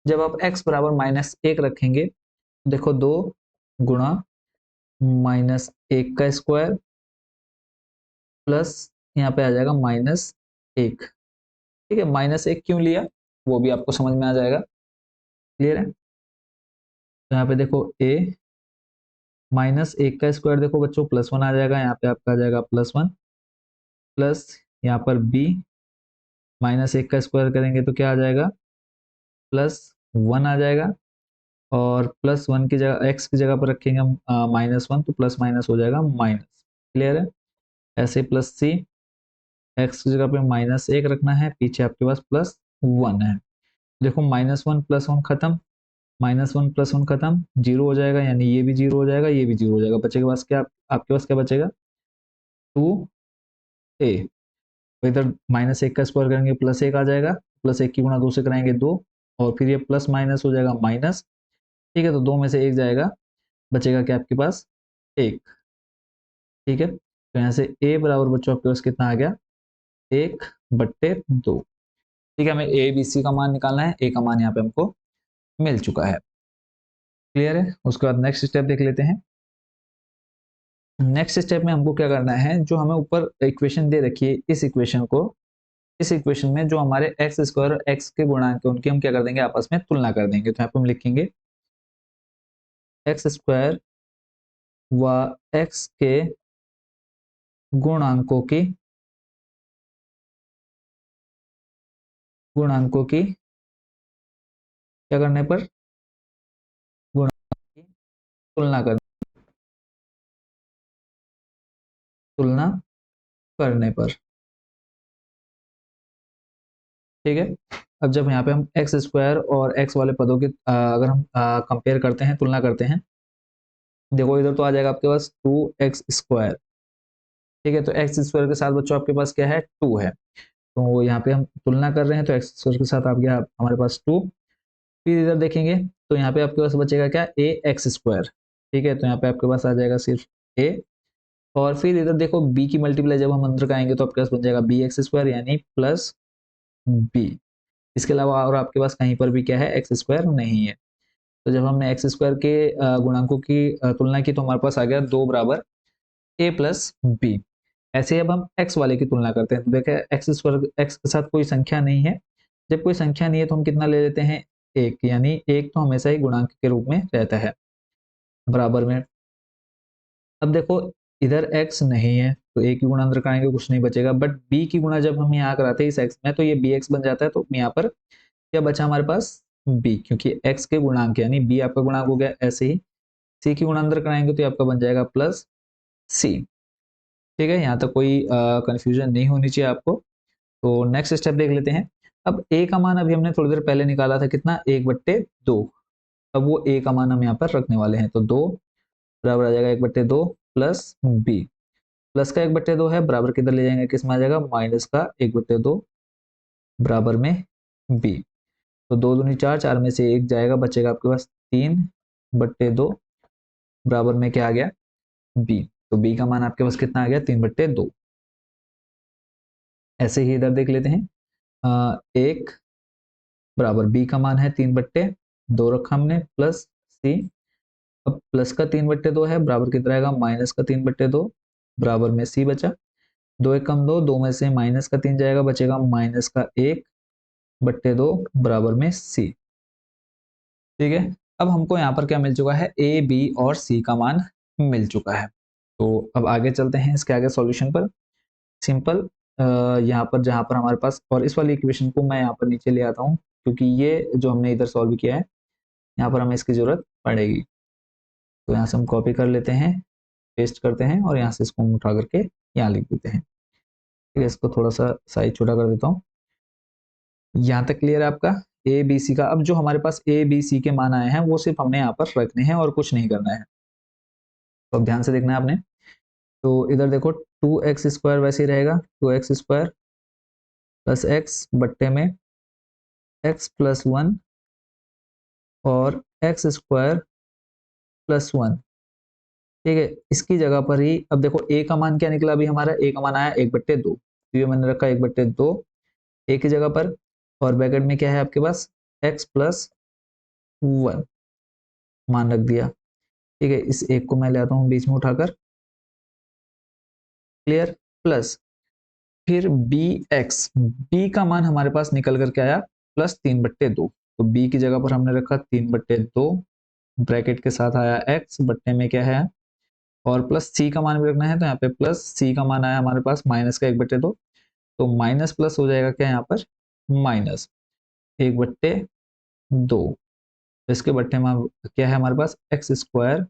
जब आप x बराबर -1 रखेंगे, देखो 2 गुणा -1 का स्क्वायर प्लस यहाँ पे आ जाएगा -1। ठीक है, -1 क्यों लिया वो भी आपको समझ में आ जाएगा। क्लियर है, तो यहाँ पे देखो a -1 का स्क्वायर, देखो बच्चों +1 आ जाएगा, यहाँ पे आपका आ जाएगा +1, प्लस यहाँ पर b -1 का स्क्वायर करेंगे तो क्या आ जाएगा, +1 आ जाएगा, और +1 की जगह, x की जगह पर रखेंगे हम -1, तो प्लस माइनस हो जाएगा माइनस। क्लियर है, ऐसे प्लस c, x की जगह पे -1 रखना है, पीछे आपके पास +1 है। देखो -1 +1 खत्म, -1 +1 खत्म, 0 हो जाएगा, यानी ये भी 0 हो जाएगा, ये भी 0 हो जाएगा। बचेगा पास क्या, आपके पास क्या बचेगा, 2a। तो इधर -1 का स्क्वायर करेंगे +1 आ जाएगा, +1 की गुणा 2 से कराएंगे 2, और फिर ये प्लस माइनस हो जाएगा माइनस। ठीक है, तो 2 में से 1 जाएगा, बचेगा क्या आपके पास, 1। ठीक है, तो यहाँ से a बराबर बच्चों आपके पास कितना आ गया, 1/2। ठीक है, हमें a b c का मान निकालना है, a का मान यहाँ पे हमको मिल चुका है। क्लियर है, उसके बाद नेक्स्ट स्टेप देख लेते हैं। नेक्स्ट स्टेप में हमको क्या करना है, जो हमें ऊपर इक्वेशन दे रखी है, इस इक्वेशन को, इस इक्वेशन में जो हमारे x² और x के गुणांक है, उनकी हम क्या कर देंगे, आपस में तुलना कर देंगे। तो यहाँ पे हम लिखेंगे x² व x के गुणांकों की क्या करने पर, गुणांकों की तुलना करने पर। ठीक है, अब जब यहाँ पे हम x² और x वाले पदों की अगर हम कंपेयर करते हैं, तुलना करते हैं, देखो इधर तो आ जाएगा आपके पास 2x²। ठीक है, तो x² के साथ बच्चों आपके पास क्या है, 2 है। तो यहाँ पे हम तुलना कर रहे हैं, तो x² के साथ आ गया हमारे पास 2। फिर इधर देखेंगे तो यहाँ पे आपके पास बचेगा क्या, ax²। ठीक है, तो यहाँ पे आपके पास आ जाएगा सिर्फ a, और फिर इधर देखो b की मल्टीप्लाई जब हम अंदर का आएंगे तो आपके पास बन जाएगा bx² यानी +b। इसके अलावा और आपके पास कहीं पर भी क्या है, x² नहीं है। तो जब हमने x² के गुणांकों की तुलना की तो हमारे पास आ गया 2 बराबर a प्लस b। ऐसे अब हम x वाले की तुलना करते हैं, तो देखें x² x के साथ कोई संख्या नहीं है, जब कोई संख्या नहीं है तो हम कितना ले लेते हैं, एक, यानी एक तो हमेशा ही गुणांक के रूप में रहता है, बराबर में। अब देखो इधर x नहीं है तो a की गुणा अंदर कराएंगे, कुछ नहीं बचेगा, बट b की गुणा जब हम यहाँ कराते हैं इस x में तो ये bx बन जाता है, तो यहाँ पर क्या बचा हमारे पास, b, क्योंकि x के गुणांक यानी b आपका गुणांक हो गया। ऐसे ही c की गुणा अंदर कराएंगे तो ये आपका बन जाएगा प्लस c। ठीक है, यहाँ तक कोई कंफ्यूजन नहीं होनी चाहिए आपको। तो नेक्स्ट स्टेप देख लेते हैं। अब a का मान अभी हमने थोड़ी देर पहले निकाला था, कितना, 1/2। अब वो a का मान हम यहाँ पर रखने वाले हैं, तो 2 बराबर आ जाएगा 1/2 प्लस b। प्लस का 1/2 है, बराबर किधर ले जाएंगे, किस में आ जाएगा, माइनस का 1/2 बराबर में b। तो 2 दूनी 4, 4 में से 1 जाएगा, बचेगा आपके पास 3/2 बराबर में क्या आ गया, b। तो b का मान आपके पास कितना आ गया, 3/2। ऐसे ही इधर देख लेते हैं, 1 बराबर b का मान है 3/2 रखा हमने, प्लस c। अब प्लस का 3/2 है, बराबर कितना आएगा, माइनस का 3/2 बराबर में c बचा। 2 एक कम 2, 2 में से माइनस का 3 जाएगा, बचेगा माइनस का 1/2 बराबर में c। ठीक है, अब हमको यहाँ पर क्या मिल चुका है, a, b और c का मान मिल चुका है। तो अब आगे चलते हैं इसके आगे सॉल्यूशन पर। सिंपल, यहाँ पर जहाँ पर हमारे पास, और इस वाली इक्वेशन को मैं यहाँ पर नीचे ले आता हूँ, क्योंकि ये जो हमने इधर सॉल्व किया है यहाँ पर हमें इसकी जरूरत पड़ेगी। तो यहाँ से हम कॉपी कर लेते हैं, पेस्ट करते हैं, और यहाँ से इसको हम उठा करके यहाँ लिख देते हैं। ठीक है, इसको थोड़ा सा साइज छोटा कर देता हूँ। यहाँ तक क्लियर है आपका, ए बी सी का। अब जो हमारे पास ए बी सी के मान आए हैं वो सिर्फ हमने यहाँ पर रखने हैं और कुछ नहीं करना है। तो अब ध्यान से देखना है आपने। तो इधर देखो 2x² वैसे ही रहेगा, 2x² प्लस x बट्टे में x+1 और x² +1। ठीक है, इसकी जगह पर ही अब देखो a का मान क्या निकला, अभी हमारा a का मान आया 1/2, तो ये मैंने रखा 1/2 a की जगह पर, और ब्रैकेट में क्या है आपके पास, x+1 मान रख दिया। ठीक है, इस एक को मैं ले आता हूँ बीच में उठाकर, क्लियर, प्लस फिर b का मान हमारे पास निकल करके आया +3/2, तो b की जगह पर हमने रखा 3/2, ब्रैकेट के साथ आया x बट्टे में क्या है, और प्लस c का मान भी रखना है, तो यहाँ पे प्लस c का मान आया हमारे पास माइनस का 1/2, तो माइनस प्लस हो जाएगा क्या यहाँ पर, माइनस 1/2। इसके बट्टे में क्या है हमारे पास, x²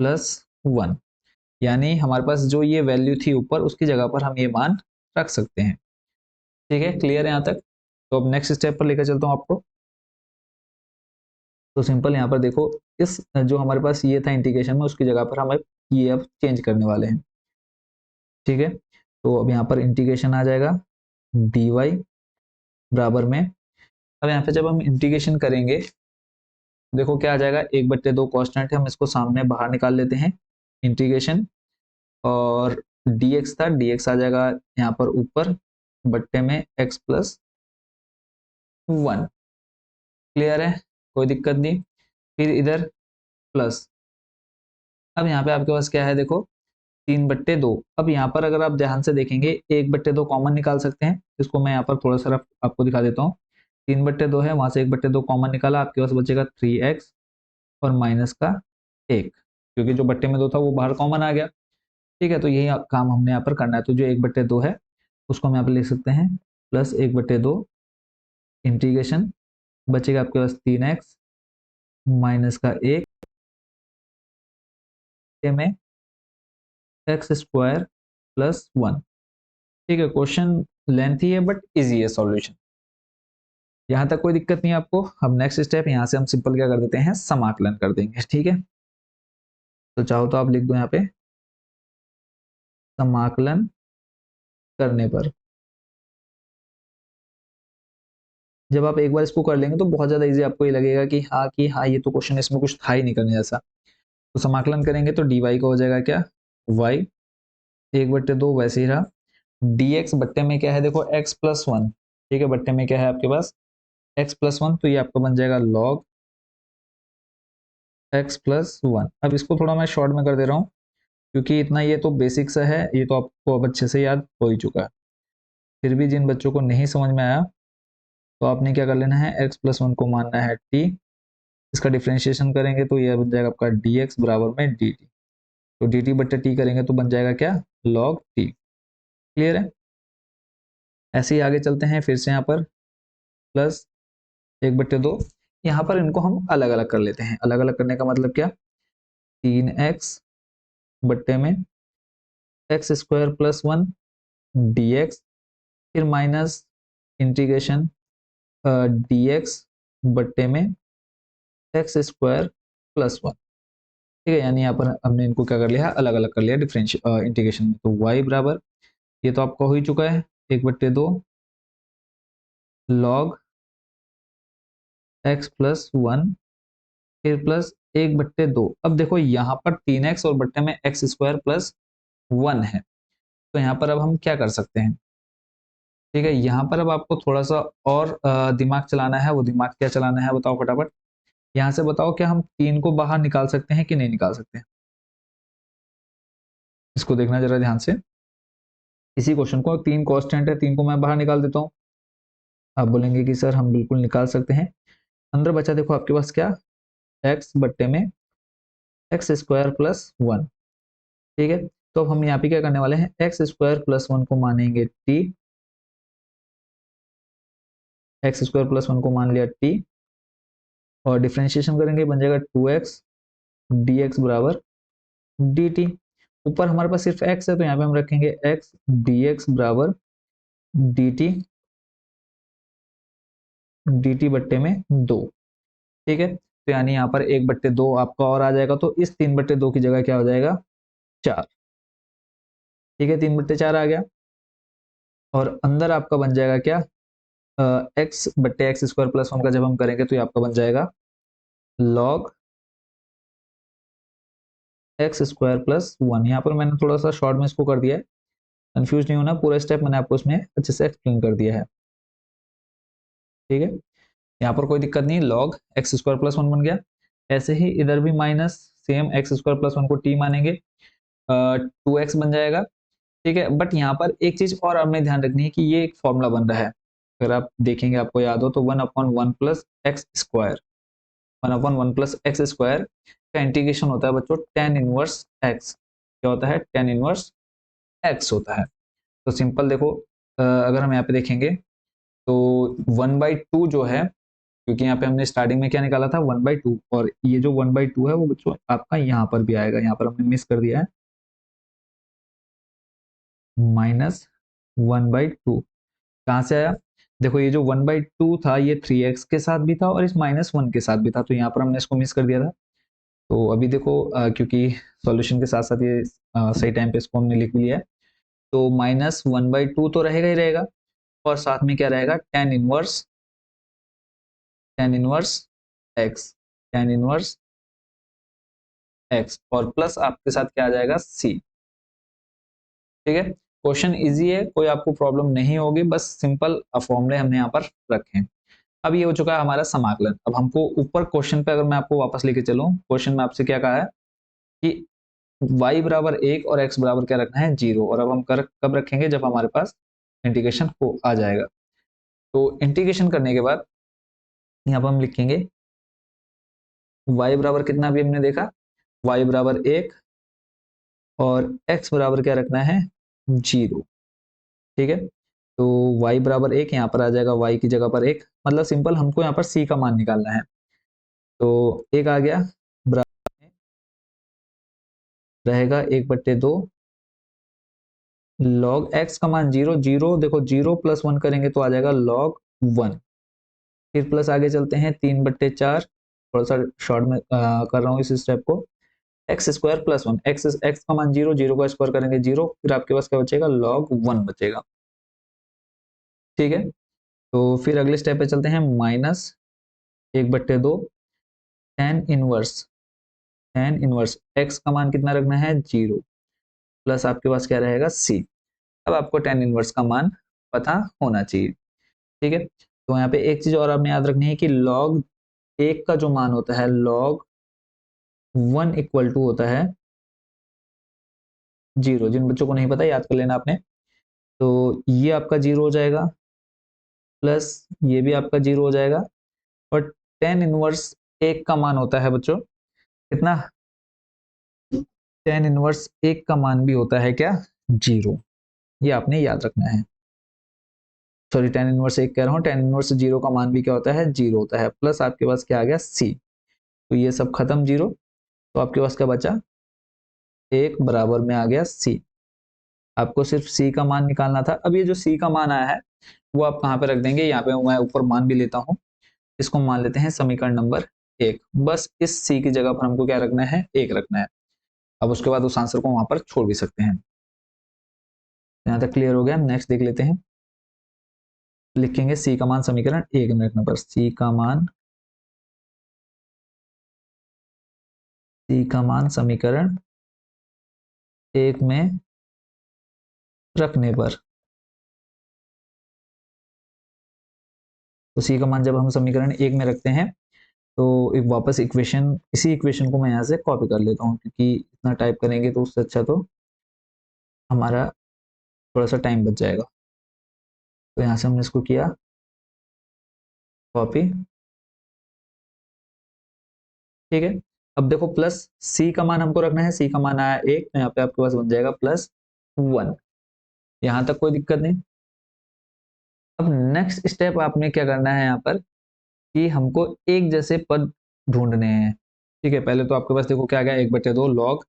+1, यानी हमारे पास जो ये वैल्यू थी ऊपर उसकी जगह पर हम ये मान रख सकते हैं। ठीक है, क्लियर है यहाँ तक। तो अब नेक्स्ट स्टेप पर लेकर चलता हूँ आपको। तो सिंपल यहाँ पर देखो, इस जो हमारे पास ये था इंटीग्रेशन में, उसकी जगह पर हम ये अब चेंज करने वाले हैं। ठीक है, तो अब यहाँ पर इंटीग्रेशन आ जाएगा dy बराबर में, अब यहाँ पे जब हम इंटीग्रेशन करेंगे देखो क्या आ जाएगा, 1/2 कांस्टेंट है, हम इसको सामने बाहर निकाल लेते हैं, इंटीग्रेशन, और dx था, dx आ जाएगा यहाँ पर ऊपर बट्टे में x+1। क्लियर है, कोई दिक्कत नहीं। फिर इधर प्लस, अब यहाँ पे आपके पास क्या है देखो, 3/2। अब यहाँ पर अगर आप ध्यान से देखेंगे 1/2 कॉमन निकाल सकते हैं, इसको मैं यहाँ पर थोड़ा सा आपको दिखा देता हूँ। 3/2 है, वहां से 1/2 कॉमन निकाला, आपके पास बचेगा 3x और माइनस का 1, क्योंकि जो बट्टे में 2 था वो बाहर कॉमन आ गया। ठीक है, तो यही काम हमने यहाँ पर करना है। तो जो 1/2 है उसको हम यहाँ पर लिख सकते हैं प्लस 1/2 इंटीग्रेशन, बचेगा आपके पास 3x माइनस का 1 में x² +1। ठीक है, क्वेश्चन लेंथी है बट इजी है सॉल्यूशन, यहाँ तक कोई दिक्कत नहीं है आपको। अब नेक्स्ट स्टेप, यहाँ से हम सिंपल क्या कर देते हैं, समाकलन कर देंगे। ठीक है, तो चाहो तो आप लिख दो यहाँ पे, समाकलन करने पर जब आप एक बार इसको कर लेंगे तो बहुत ज्यादा इजी आपको ये लगेगा कि हाँ ये तो क्वेश्चन, इसमें कुछ था ही नहीं करने जैसा। तो समाकलन करेंगे तो dy का हो जाएगा क्या, y 1/2 वैसे ही रहा, dx बट्टे में क्या है देखो x+1। ठीक है, बट्टे में क्या है आपके पास x+1, तो ये आपका बन जाएगा log x+1। अब इसको थोड़ा मैं शॉर्ट में कर दे रहा हूँ, क्योंकि इतना ये तो बेसिक सा है, ये तो आपको अब अच्छे से याद हो ही चुका है। फिर भी जिन बच्चों को नहीं समझ में आया तो आपने क्या कर लेना है, x प्लस वन को मानना है t, इसका डिफ्रेंशिएशन करेंगे तो यह बन जाएगा आपका dx बराबर में dt। तो dt बट्टे t करेंगे तो बन जाएगा क्या, log t। क्लियर है। ऐसे ही आगे चलते हैं, फिर से यहाँ पर प्लस 1/2, यहाँ पर इनको हम अलग अलग कर लेते हैं। अलग अलग करने का मतलब क्या, 3x बट्टे में x square plus one D x, फिर माइनस इंटीग्रेशन डी एक्स बट्टे में एक्स स्क्वायर प्लस वन। ठीक है, यानी यहाँ पर हमने इनको क्या कर लिया, अलग अलग कर लिया डिफरेंशियल इंटीग्रेशन में। तो y बराबर, ये तो आपका हो ही चुका है, 1/2 लॉग एक्स प्लस वन, फिर प्लस 1/2। अब देखो यहाँ पर 3x और बट्टे में एक्स स्क्वायर प्लस वन है, तो यहाँ पर अब हम क्या कर सकते हैं। ठीक है, यहाँ पर अब आपको थोड़ा सा और दिमाग चलाना है। वो दिमाग क्या चलाना है बताओ फटाफट। यहाँ से बताओ, क्या हम 3 को बाहर निकाल सकते हैं कि नहीं निकाल सकते हैं, इसको देखना जरा ध्यान से। इसी क्वेश्चन को, 3 कांस्टेंट है, 3 को मैं बाहर निकाल देता हूँ। आप बोलेंगे कि सर हम बिल्कुल निकाल सकते हैं। अंदर बचा देखो आपके पास क्या, एक्स बट्टे में एक्स स्क्वायर प्लस वन। ठीक है, तो हम यहाँ पे क्या करने वाले हैं, एक्स स्क्वायर प्लस वन को मानेंगे T, x square plus one को मान लिया टी, और डिफ्रेंशिएशन करेंगे बन जाएगा 2x डी एक्स बराबर डी टी। ऊपर हमारे पास सिर्फ x है तो यहाँ पे हम रखेंगे x डी एक्स बराबर डी टी बट्टे में दो। ठीक है, तो यानी यहाँ पर 1/2 आपका और आ जाएगा, तो इस 3/2 की जगह क्या हो जाएगा, 4। ठीक है, 3/4 आ गया, और अंदर आपका बन जाएगा क्या, एक्स बट्टे एक्स स्क्वायर प्लस वन का जब हम करेंगे तो ये आपका बन जाएगा log x square plus one. यहाँ पर मैंने थोड़ा सा शॉर्ट में इसको कर दिया है, कंफ्यूज नहीं होना, पूरा स्टेप मैंने आपको इसमें अच्छे से एक्सप्लेन कर दिया है। ठीक है, यहाँ पर कोई दिक्कत नहीं, log x square plus one बन गया। ऐसे ही इधर भी minus same x square plus one को टी मानेंगे, 2x बन जाएगा। ठीक है, बट यहाँ पर एक चीज और आपने ध्यान रखनी है कि ये एक फॉर्मूला बन रहा है, अगर आप देखेंगे आपको याद हो तो 1/1 plus x square, 1/1 plus x square का इंटीग्रेशन होता है बच्चों tan इनवर्स एक्स। क्या होता है, tan इनवर्स एक्स होता है। तो सिंपल देखो, अगर हम यहाँ पे देखेंगे तो 1/2 जो है, क्योंकि यहाँ पे हमने स्टार्टिंग में क्या निकाला था 1/2, और ये जो 1/2 है वो बच्चों आपका यहाँ पर भी आएगा, यहाँ पर हमने मिस कर दिया है, -1/2। कहाँ से आया, देखो ये जो 1/2 था ये 3x के साथ भी था और इस -1 के साथ भी था, तो यहाँ पर हमने इसको मिस कर दिया था। तो अभी देखो क्योंकि सॉल्यूशन के साथ साथ ये सही टाइम पे इसको हमने लिख भी लिया है, तो -1/2 तो रहेगा ही रहेगा, और साथ में क्या रहेगा, tan inverse x, tan inverse x, और प्लस आपके साथ क्या आ जाएगा, सी। ठीक है, क्वेश्चन इजी है, कोई आपको प्रॉब्लम नहीं होगी, बस सिंपल फॉर्मूले हमने यहाँ पर रखे हैं। अब ये हो चुका है हमारा समाकलन। अब हमको ऊपर क्वेश्चन पे अगर मैं आपको वापस लेके चलूं, क्वेश्चन में आपसे क्या कहा है कि y बराबर 1 और x बराबर क्या रखना है, 0। और अब हम कब रखेंगे, जब हमारे पास इंटीग्रेशन हो आ जाएगा। तो इंटीग्रेशन करने के बाद यहाँ पर हम लिखेंगे y बराबर कितना, अभी हमने देखा y बराबर 1 और x बराबर क्या रखना है, 0। ठीक है, तो y बराबर 1 यहाँ पर आ जाएगा, y की जगह पर 1, मतलब सिंपल हमको यहाँ पर c का मान निकालना है। तो 1 आ गया, बराबर में रहेगा 1/2 लॉग x का मान 0, 0 देखो 0 प्लस 1 करेंगे तो आ जाएगा log 1। फिर प्लस आगे चलते हैं, 3/4, थोड़ा सा शॉर्ट में कर रहा हूँ इस स्टेप को, x square plus one, x का मान 0, 0 का स्क्वायर करेंगे 0, फिर आपके पास क्या बचेगा, log 1 बचेगा। ठीक है, तो फिर अगले स्टेप पे चलते हैं, -1/2 tan इनवर्स एक्स का मान कितना रखना है, 0, प्लस आपके पास क्या रहेगा, c। अब आपको tan इनवर्स का मान पता होना चाहिए। ठीक है, तो यहाँ पे एक चीज और आपने याद रखनी है कि log 1 का जो मान होता है, log 1 इक्वल टू होता है 0। जिन बच्चों को नहीं पता याद कर लेना आपने। तो ये आपका 0 हो जाएगा, प्लस ये भी आपका 0 हो जाएगा, और टेन इनवर्स एक का मान होता है बच्चों कितना, टेन इनवर्स एक का मान भी होता है क्या, 0। ये आपने याद रखना है। सॉरी, टेन इनवर्स एक कह रहा हूँ, टेन इनवर्स 0 का मान भी क्या होता है, 0 होता है। प्लस आपके पास क्या आ गया, सी, तो ये सब खत्म 0, तो आपके पास क्या बचा, एक बराबर में आ गया सी। आपको सिर्फ सी का मान निकालना था। अब ये जो सी का मान आया है वो आप कहाँ पे रख देंगे, यहाँ पे मैं ऊपर मान भी लेता हूँ, इसको मान लेते हैं समीकरण नंबर 1। बस इस सी की जगह पर हमको क्या रखना है, 1 रखना है। अब उसके बाद उस आंसर को वहां पर छोड़ भी सकते हैं। यहाँ तक क्लियर हो गया। नेक्स्ट देख लेते हैं। लिखेंगे सी का मान समीकरण 1 में रखने पर, सी का मान समीकरण 1 में रखने पर, तो सी का मान जब हम समीकरण 1 में रखते हैं तो एक वापस इक्वेशन, इसी इक्वेशन को मैं यहाँ से कॉपी कर लेता हूँ, क्योंकि इतना टाइप करेंगे तो उससे अच्छा तो हमारा थोड़ा सा टाइम बच जाएगा। तो यहाँ से हमने इसको किया कॉपी, ठीक है। अब देखो प्लस सी का मान हमको रखना है, सी का मान आया 1, तो यहाँ पे आपके पास बन जाएगा +1। यहाँ तक कोई दिक्कत नहीं। अब नेक्स्ट स्टेप आपने क्या करना है यहाँ पर, कि हमको एक जैसे पद ढूंढने हैं, ठीक है। पहले तो आपके पास देखो क्या आ गया, 1/2 log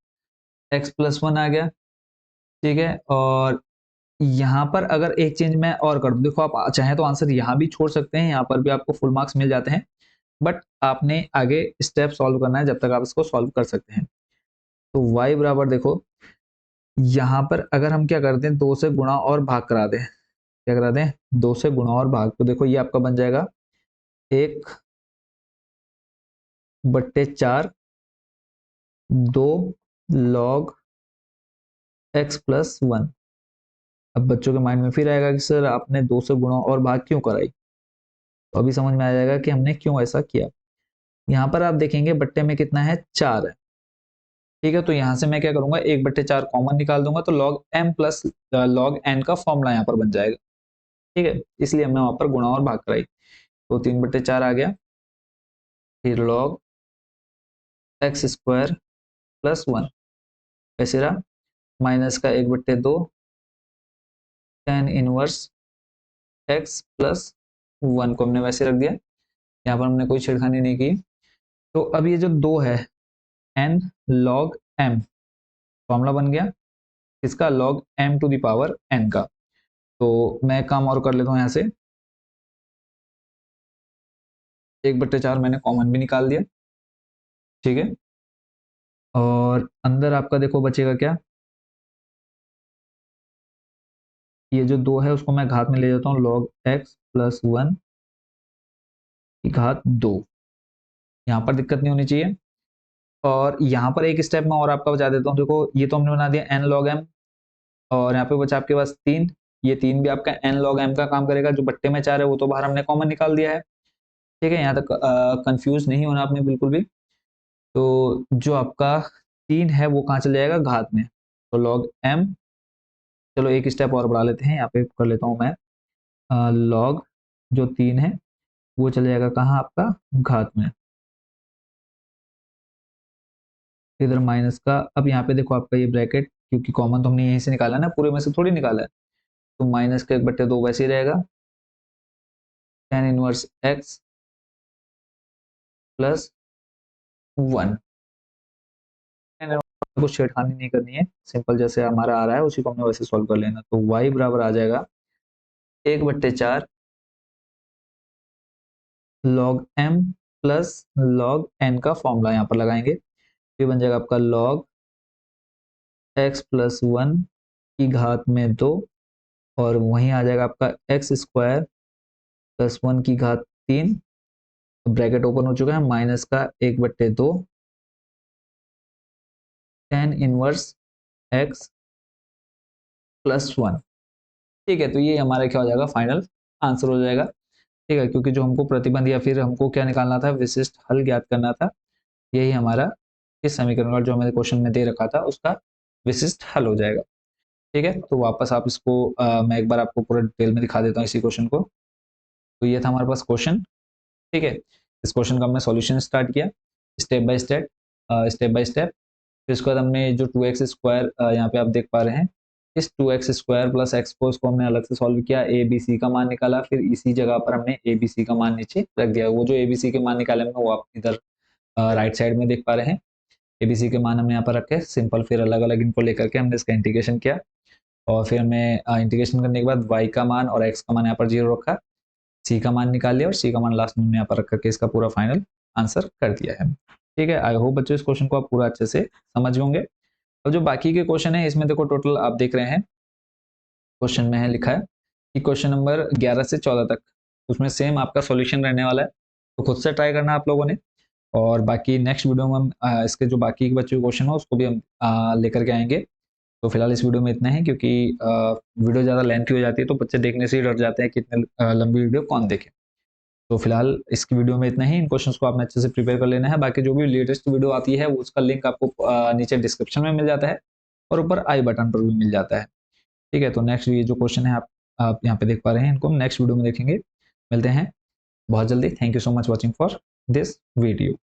x+1 आ गया, ठीक है। और यहाँ पर अगर एक चेंज मैं और कर दूं, देखो आप चाहें तो आंसर यहाँ भी छोड़ सकते हैं, यहाँ पर भी आपको फुल मार्क्स मिल जाते हैं, बट आपने आगे स्टेप सॉल्व करना है जब तक आप इसको सॉल्व कर सकते हैं। तो y बराबर देखो, यहाँ पर अगर हम क्या करते हैं, 2 से गुणा और भाग करा दें, क्या करा दें, 2 से गुणा और भाग, तो देखो ये आपका बन जाएगा 1/4 2 log x+1। अब बच्चों के माइंड में फिर आएगा कि सर आपने 2 से गुणा और भाग क्यों कराई, तो अभी समझ में आ जाएगा कि हमने क्यों ऐसा किया। यहाँ पर आप देखेंगे बट्टे में कितना है, 4 है, ठीक है। तो यहाँ से मैं क्या करूंगा, 1/4 कॉमन निकाल दूंगा, तो log m plus log n का फॉर्मूला यहाँ पर बन जाएगा, ठीक है। इसलिए हमने वहां पर गुणा और भाग कराई, तो 3/4 आ गया, फिर log x² + 1 कैसे रहा, माइनस का 1/2 tan इनवर्स x+1 को हमने वैसे रख दिया, यहाँ पर हमने कोई छेड़खानी नहीं की। तो अब ये जो 2 है, n log m, फॉर्मूला बन गया इसका, log m⁴n का। तो मैं काम और कर लेता हूँ, यहाँ से 1/4 मैंने कॉमन भी निकाल दिया, ठीक है। और अंदर आपका देखो बचेगा क्या, ये जो 2 है उसको मैं घात में ले जाता हूँ, log x+1 की घात 2। यहाँ पर दिक्कत नहीं होनी चाहिए। और यहाँ पर एक स्टेप मैं और आपका बता देता हूँ, देखो ये तो हमने बना दिया n log m, और यहाँ पे बचा आपके पास 3, ये 3 भी आपका n log m का काम करेगा, जो बट्टे में 4 है वो तो बाहर हमने कॉमन निकाल दिया है, ठीक है। यहाँ तक कंफ्यूज नहीं होना आपने बिल्कुल भी। तो जो आपका 3 है वो कहाँ चले जाएगा, घात में, तो log m, चलो एक स्टेप और बढ़ा लेते हैं, यहाँ पे कर लेता हूँ मैं, log जो 3 है वो चले जाएगा कहाँ, आपका घात में, इधर माइनस का। अब यहाँ पे देखो आपका ये ब्रैकेट, क्योंकि कॉमन तो हमने यहीं से निकाला ना, पूरे में से थोड़ी निकाला है, तो माइनस का 1/2 वैसे ही रहेगा, tan इनवर्स x+1। कुछ छेड़खानी नहीं करनी है, सिंपल जैसे हमारा आ रहा है उसी को हमने वैसे सॉल्व कर लेना। तो y बराबर आ जाएगा 1/4 log m plus log n का फॉर्मूला यहाँ पर लगाएंगे, ये बन जाएगा आपका log x+1 की घात में 2, और वहीं आ जाएगा आपका x² + 1 की घात 3, ब्रैकेट ओपन हो चुका है, माइनस का 1/2 tan इनवर्स x+1, ठीक है। तो ये हमारा क्या हो जाएगा, फाइनल आंसर हो जाएगा, ठीक है। क्योंकि जो हमको प्रतिबंध या फिर हमको क्या निकालना था, विशिष्ट हल ज्ञात करना था, यही हमारा इस समीकरण का जो हमें क्वेश्चन में दे रखा था उसका विशिष्ट हल हो जाएगा, ठीक है। तो वापस आप इसको मैं एक बार आपको पूरा डिटेल में दिखा देता हूँ इसी क्वेश्चन को। तो ये था हमारे पास क्वेश्चन। ठीक है, इस क्वेश्चन का हमने सॉल्यूशन स्टार्ट किया स्टेप बाय स्टेप। फिर उसके बाद हमने जो 2x² यहाँ पे आप देख पा रहे हैं, इस 2x² प्लस x4 को हमने अलग से सॉल्व किया, ए बी सी का मान निकाला, फिर इसी जगह पर हमने ए बी सी का मान नीचे रख दिया। वो जो ए बी सी के मान निकाले हमने वो आप इधर राइट साइड में देख पा रहे हैं। एबीसी के मान हमने यहाँ पर रखे सिंपल, फिर अलग अलग इनको लेकर के हमने इसका इंटीग्रेशन किया, और फिर हमने इंटीग्रेशन करने के बाद y का मान और x का मान यहाँ पर 0 रखा, c का मान निकाल लिया और c का मान लास्ट में हमने यहाँ पर रख करके इसका पूरा फाइनल आंसर कर दिया है। ठीक है, आई होप बच्चों इस क्वेश्चन को आप पूरा अच्छे से समझ होंगे। और जो बाकी के क्वेश्चन है इसमें देखो टोटल आप देख रहे हैं, क्वेश्चन में है लिखा है कि क्वेश्चन नंबर 11 से 14 तक उसमें सेम आपका सॉल्यूशन रहने वाला है, तो खुद से ट्राई करना आप लोगों ने। और बाकी नेक्स्ट वीडियो में हम इसके जो बाकी के बच्चे क्वेश्चन हो उसको भी हम लेकर के आएंगे। तो फिलहाल इस वीडियो में इतना ही, क्योंकि वीडियो ज़्यादा लेंथी हो जाती है तो बच्चे देखने से ही डर जाते हैं कि इतने लंबी वीडियो कौन देखे। तो फिलहाल इसकी वीडियो में इतना ही, इन क्वेश्चंस को आपने अच्छे से प्रिपेयर कर लेना है। बाकी जो भी लेटेस्ट वीडियो आती है उसका लिंक आपको नीचे डिस्क्रिप्शन में मिल जाता है और ऊपर आई बटन पर भी मिल जाता है। ठीक है, तो नेक्स्ट ये जो क्वेश्चन है आप यहाँ पे देख पा रहे हैं, इनको हम नेक्स्ट वीडियो में देखेंगे। मिलते हैं बहुत जल्दी। Thank you so much watching for this video.